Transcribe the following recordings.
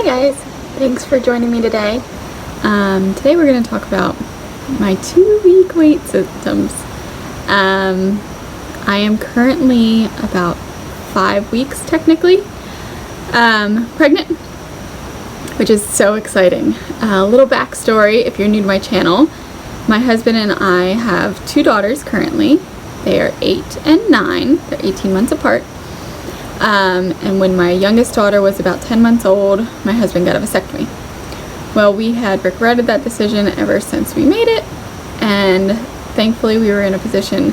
guys, thanks for joining me today. Today we're going to talk about my 2-week wait symptoms. I am currently about 5 weeks technically pregnant, which is so exciting. A little backstory if you're new to my channel. My husband and I have 2 daughters currently. They are 8 and 9. They're 18 months apart. And when my youngest daughter was about 10 months old, my husband got a vasectomy. Well, we had regretted that decision ever since we made it, and thankfully we were in a position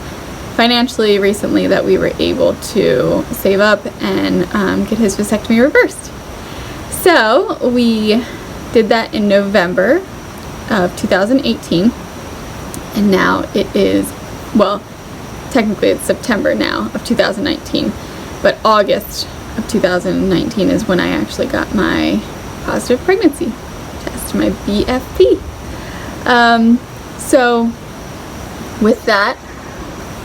financially recently that we were able to save up and get his vasectomy reversed. So we did that in November of 2018, and now it is, well, technically it's September now of 2019. But August of 2019 is when I actually got my positive pregnancy test, my BFP. So with that,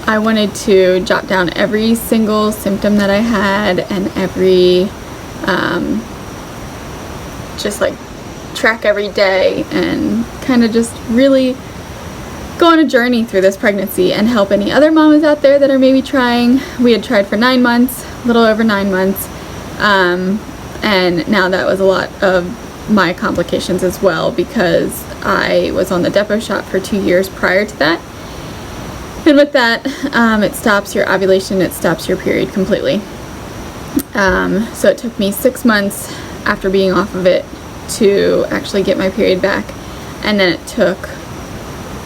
I wanted to jot down every single symptom that I had and every, just like track every day and kind of just really go on a journey through this pregnancy and help any other mamas out there that are maybe trying. We had tried for 9 months, a little over 9 months, and now that was a lot of my complications as well because I was on the depot shot for 2 years prior to that. And with that, it stops your ovulation, it stops your period completely. So it took me 6 months after being off of it to actually get my period back, and then it took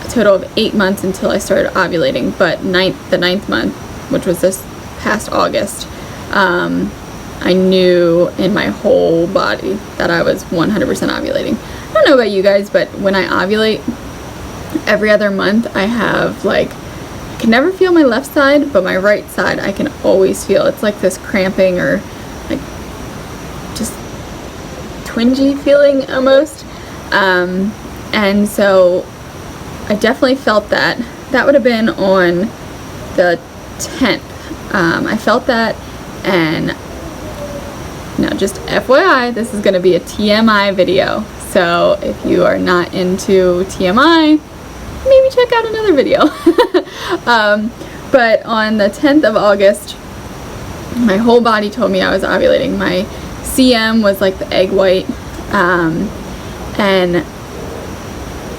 total of 8 months until I started ovulating. But the ninth month, which was this past August, I knew in my whole body that I was 100% ovulating. I don't know about you guys, but when I ovulate every other month, I have I can never feel my left side, but my right side I can always feel. It's like this cramping or like just twingy feeling almost, and so I definitely felt that. That would have been on the 10th. I felt that, and now just FYI, this is going to be a TMI video. So if you are not into TMI, maybe check out another video. But on the 10th of August, my whole body told me I was ovulating. My CM was like the egg white, and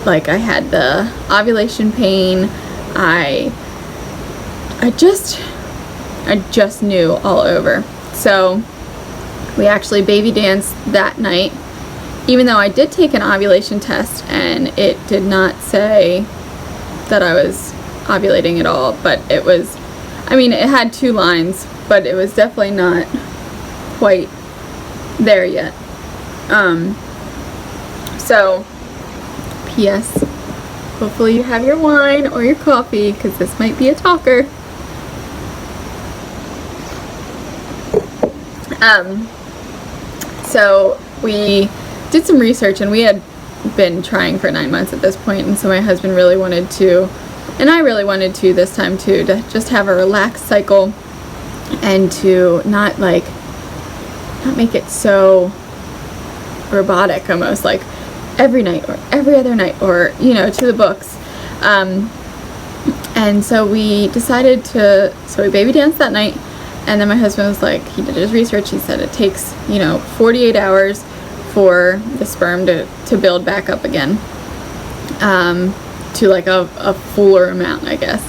I had the ovulation pain. I just knew all over. So we actually baby danced that night, even though I did take an ovulation test and it did not say that I was ovulating at all, but it was, I mean, it had 2 lines, but it was definitely not quite there yet. So P.S. hopefully you have your wine or your coffee because this might be a talker. So we did some research, and we had been trying for 9 months at this point, and so my husband really wanted to, and I really wanted to this time too, to just have a relaxed cycle and to not make it so robotic, almost like every night or every other night, or to the books. And so we decided to, so we baby danced that night, and then my husband was like, he did his research, he said it takes 48 hours for the sperm to build back up again, to a fuller amount, I guess.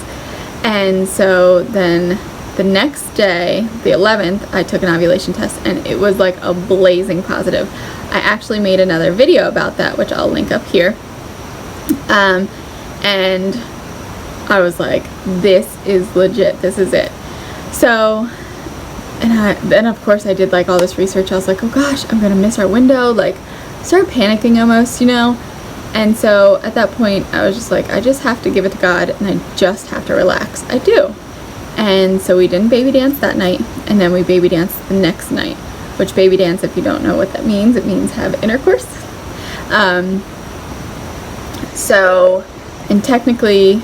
And so then the next day, the 11th, I took an ovulation test, and it was like a blazing positive. I actually made another video about that, which I'll link up here. And I was like, this is legit, this is it. So, and then of course I did all this research. I was like, oh gosh, I'm gonna miss our window, start panicking almost, And so at that point I was just like, I just have to give it to God, and I just have to relax. I do. And so we didn't baby dance that night, and then we baby danced the next night, which baby dance, if you don't know what that means, it means have intercourse. So, and technically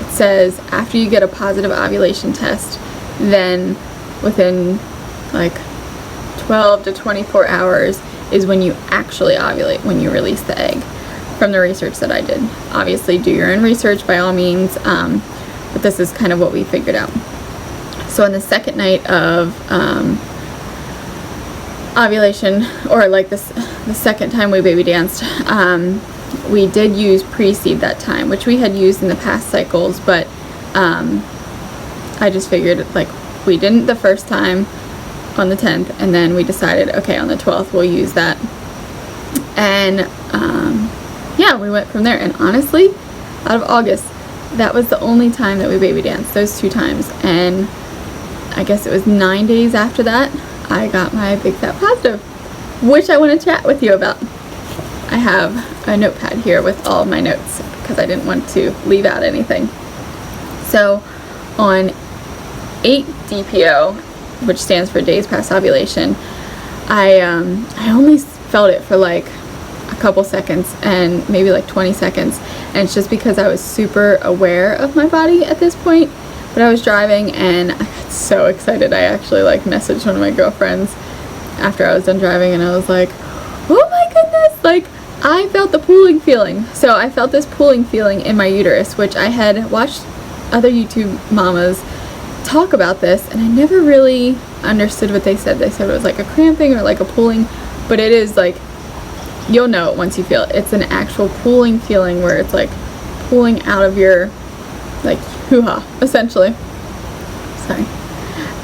it says after you get a positive ovulation test, then within 12 to 24 hours is when you actually ovulate, when you release the egg, from the research that I did. Obviously do your own research by all means, but this is kind of what we figured out. So on the second night of ovulation, or like the second time we baby danced, we did use pre-seed that time, which we had used in the past cycles, but I just figured, like, we didn't the first time on the 10th, and then we decided, okay, on the 12th we'll use that. And yeah, we went from there. And honestly, out of August, that was the only time that we baby danced, those 2 times. And I guess it was 9 days after that I got my big fat positive, which I want to chat with you about. I have a notepad here with all of my notes because I didn't want to leave out anything. So on 8 DPO, which stands for days past ovulation, I only felt it for like a couple seconds, and maybe like 20 seconds, and it's just because I was super aware of my body at this point. But I was driving and I got so excited, I actually like messaged one of my girlfriends after I was done driving, and I was like, oh my goodness, like I felt the pooling feeling. So I felt this pooling feeling in my uterus, which I had watched other YouTube mamas talk about this, and I never really understood what they said. They said it was like a cramping or like a pooling, but it is like, you'll know it once you feel it. It's an actual pooling feeling where it's like pulling out of your like hoo-ha, essentially. Sorry.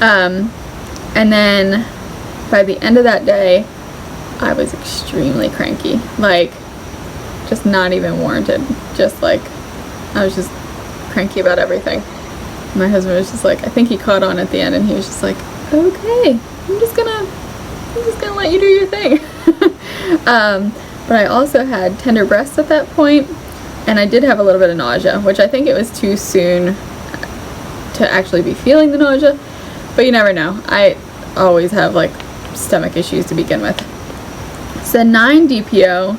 And then by the end of that day, I was extremely cranky, like just not even warranted. Just like, I was just cranky about everything. My husband was just like, I think he caught on at the end, and he was just like, okay, I'm just gonna let you do your thing. But I also had tender breasts at that point, and I did have a little bit of nausea, which I think it was too soon to actually be feeling the nausea, but you never know. I always have like stomach issues to begin with. So 9 DPO,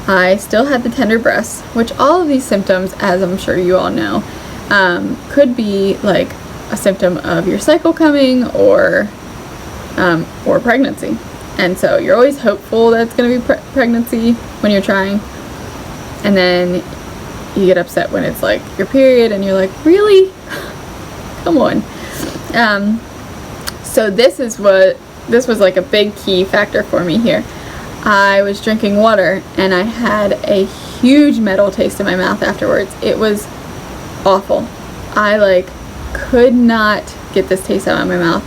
I still had the tender breasts, which all of these symptoms, as I'm sure you all know, could be like a symptom of your cycle coming, or pregnancy. And so you're always hopeful that it's going to be pregnancy when you're trying, and then you get upset when it's like your period and you're like, really? Come on. So this was like a big key factor for me here. I was drinking water and I had a huge metal taste in my mouth afterwards. It was awful. I like could not get this taste out of my mouth,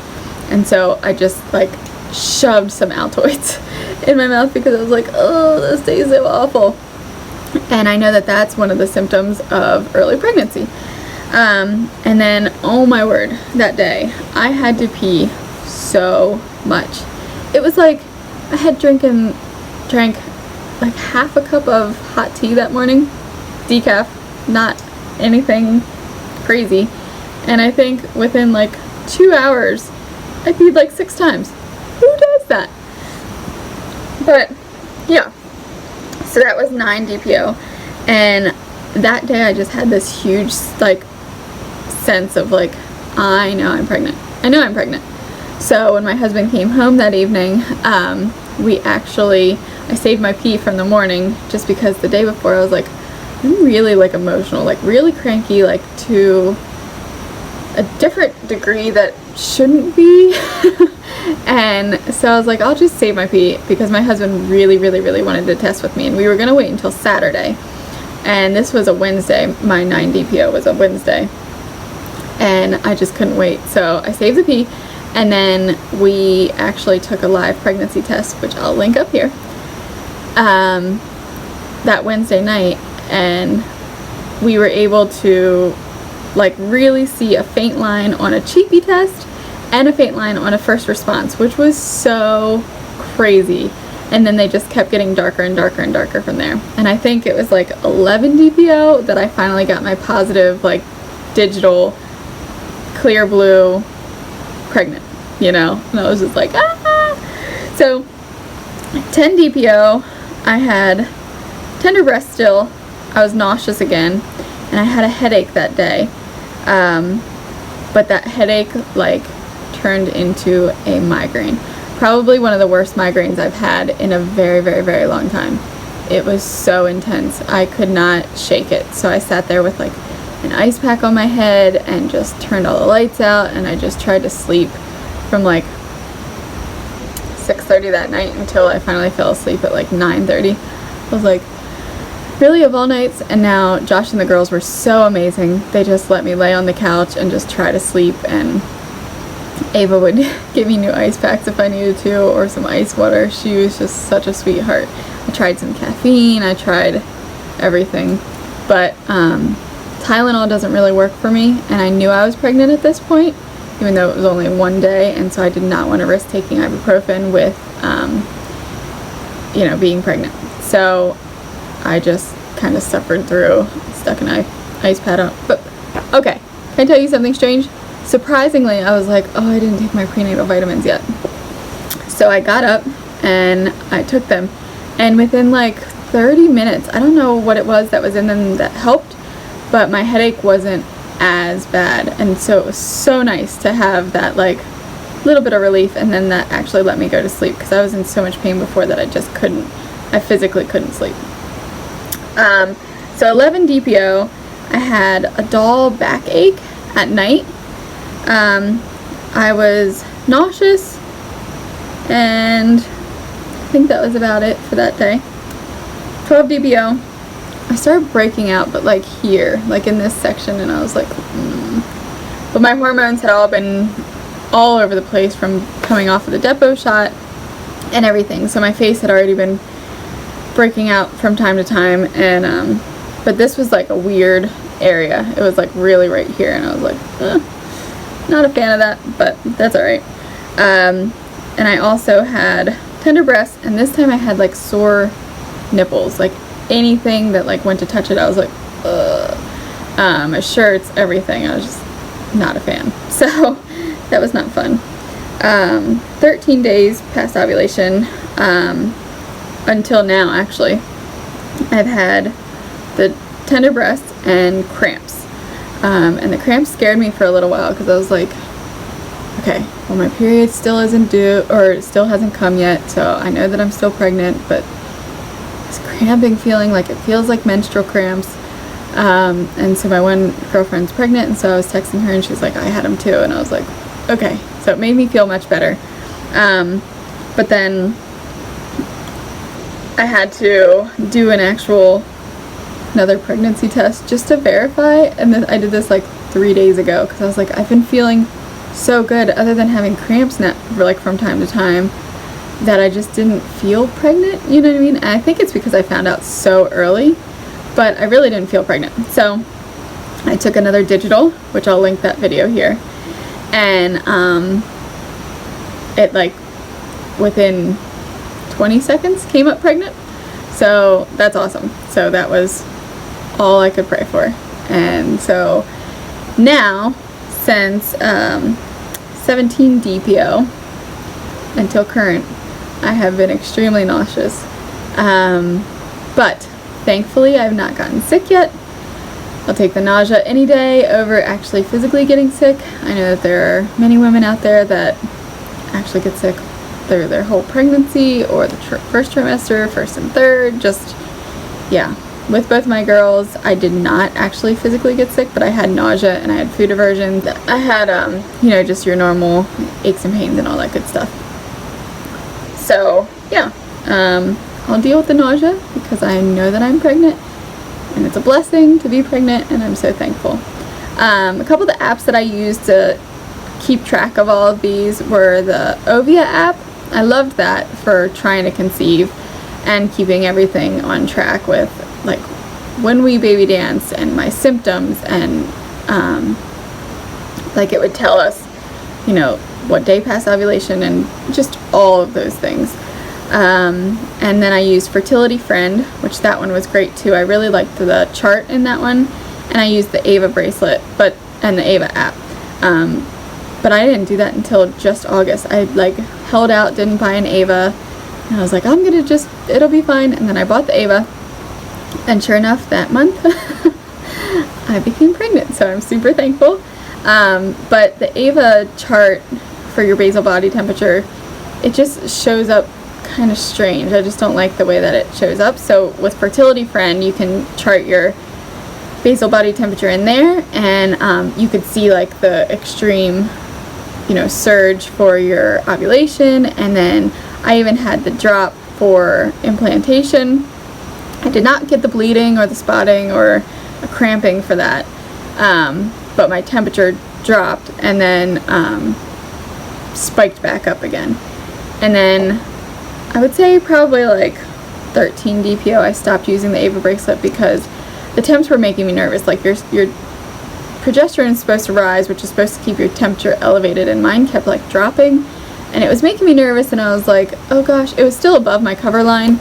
and so I just like shoved some Altoids in my mouth because I was like, oh, this tastes so awful. And I know that that's one of the symptoms of early pregnancy. And then, oh my word, that day I had to pee so much. It was like I had drank like half a cup of hot tea that morning, decaf, not anything crazy, and I think within like 2 hours I peed like 6 times. Who does that? But yeah, so that was 9 DPO, and that day I just had this huge like sense of like, I know I'm pregnant. So when my husband came home that evening, I saved my pee from the morning, just because the day before I was like, I'm really like emotional, like really cranky, like to a different degree that shouldn't be. And so I was like, I'll just save my pee, because my husband really wanted to test with me, and we were gonna wait until Saturday, and this was a Wednesday. My 9 DPO was a Wednesday, and I just couldn't wait. So I saved the pee, and then we actually took a live pregnancy test, which I'll link up here, that Wednesday night, and we were able to like really see a faint line on a cheeky test and a faint line on a first response, which was so crazy. And then they just kept getting darker and darker and darker from there. And I think it was like 11 DPO that I finally got my positive, like digital clear blue pregnant, you know, and I was just like, ah. So 10 DPO, I had tender breast still, I was nauseous again, and I had a headache that day, but that headache like turned into a migraine. probably one of the worst migraines I've had in a very, very, very long time. It was so intense. I could not shake it. So I sat there with like an ice pack on my head and just turned all the lights out, and I just tried to sleep from like 6:30 that night until I finally fell asleep at like 9:30. I was like, really, of all nights? And now Josh and the girls were so amazing. They just let me lay on the couch and just try to sleep, and Ava would give me new ice packs if I needed to, or some ice water. She was just such a sweetheart. I tried some caffeine, I tried everything, but Tylenol doesn't really work for me, and I knew I was pregnant at this point, even though it was only one day, and so I did not want to risk taking ibuprofen with, you know, being pregnant. So I just kind of suffered through, stuck an ice pad on. But okay, can I tell you something strange? Surprisingly, I was like, oh, I didn't take my prenatal vitamins yet. So I got up and I took them, and within like 30 minutes, I don't know what it was that was in them that helped, but my headache wasn't as bad. And so it was so nice to have that like little bit of relief, and then that actually let me go to sleep, because I was in so much pain before that I physically couldn't sleep. So 11 DPO, I had a dull backache at night. I was nauseous, and I think that was about it for that day. 12 DPO, I started breaking out, but like here, like in this section, and I was like, But my hormones had all been all over the place from coming off of the depot shot and everything, so my face had already been breaking out from time to time, and but this was like a weird area. It was like really right here, and I was like, not a fan of that, but that's alright. And I also had tender breasts, and this time I had like sore nipples. Like anything that like went to touch it, I was like, ugh. My shirts, everything, I was just not a fan. So that was not fun. 13 days past ovulation, until now actually, I've had the tender breasts and cramps. And the cramps scared me for a little while, because I was like, okay, well, my period still isn't due, or it still hasn't come yet, so I know that I'm still pregnant, but this cramping feeling, like it feels like menstrual cramps. And so my one girlfriend's pregnant, and so I was texting her, and she's like, I had them too, and I was like, okay. So it made me feel much better. But then I had to do another pregnancy test just to verify, and then I did this like 3 days ago, because I was like, I've been feeling so good, other than having cramps like from time to time, that I just didn't feel pregnant, you know what I mean? And I think it's because I found out so early, but I really didn't feel pregnant. So I took another digital, which I'll link that video here, and it like within 20 seconds came up pregnant. So that's awesome. So that was all I could pray for. And so now, since 17 DPO until current, I have been extremely nauseous. But thankfully I've not gotten sick yet. I'll take the nausea any day over actually physically getting sick. I know that there are many women out there that actually get sick through their whole pregnancy, or the first trimester, first and third. Just, yeah. With both my girls, I did not actually physically get sick, but I had nausea and I had food aversion. I had, you know, just your normal aches and pains and all that good stuff. So, yeah. I'll deal with the nausea, because I know that I'm pregnant, and it's a blessing to be pregnant, and I'm so thankful. A couple of the apps that I used to keep track of all of these were the Ovia app. I loved that for trying to conceive and keeping everything on track with like when we baby danced and my symptoms, and like it would tell us, you know, what day past ovulation and just all of those things. And then I used Fertility Friend, which that one was great too. I really liked the chart in that one, and I used the Ava bracelet and the Ava app. But I didn't do that until just August. I like held out, didn't buy an Ava, and I was like, I'm gonna just, it'll be fine. And then I bought the Ava, and sure enough, that month I became pregnant, so I'm super thankful. But the Ava chart for your basal body temperature it just shows up kind of strange. I just don't like the way that it shows up. So with Fertility Friend, you can chart your basal body temperature in there, and you could see like the extreme, you know, surge for your ovulation, and then I even had the drop for implantation. I did not get the bleeding or the spotting or a cramping for that, but my temperature dropped and then spiked back up again. And then I would say probably like 13 DPO I stopped using the Ava bracelet because the temps were making me nervous. Like your progesterone is supposed to rise, which is supposed to keep your temperature elevated, and mine kept like dropping, and it was making me nervous, and I was like, oh gosh. It was still above my cover line,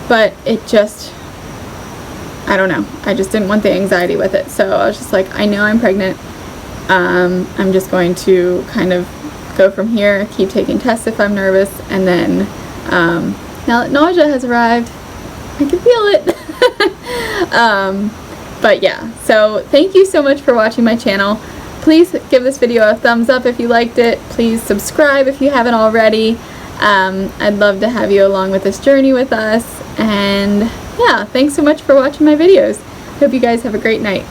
but it just, I don't know, I just didn't want the anxiety with it. So I was just like, I know I'm pregnant. I'm just going to kind of go from here, keep taking tests if I'm nervous, and then now that nausea has arrived, I can feel it. But yeah, so thank you so much for watching my channel. Please give this video a thumbs up if you liked it. Please subscribe if you haven't already. I'd love to have you along with this journey with us. And yeah, thanks so much for watching my videos. Hope you guys have a great night.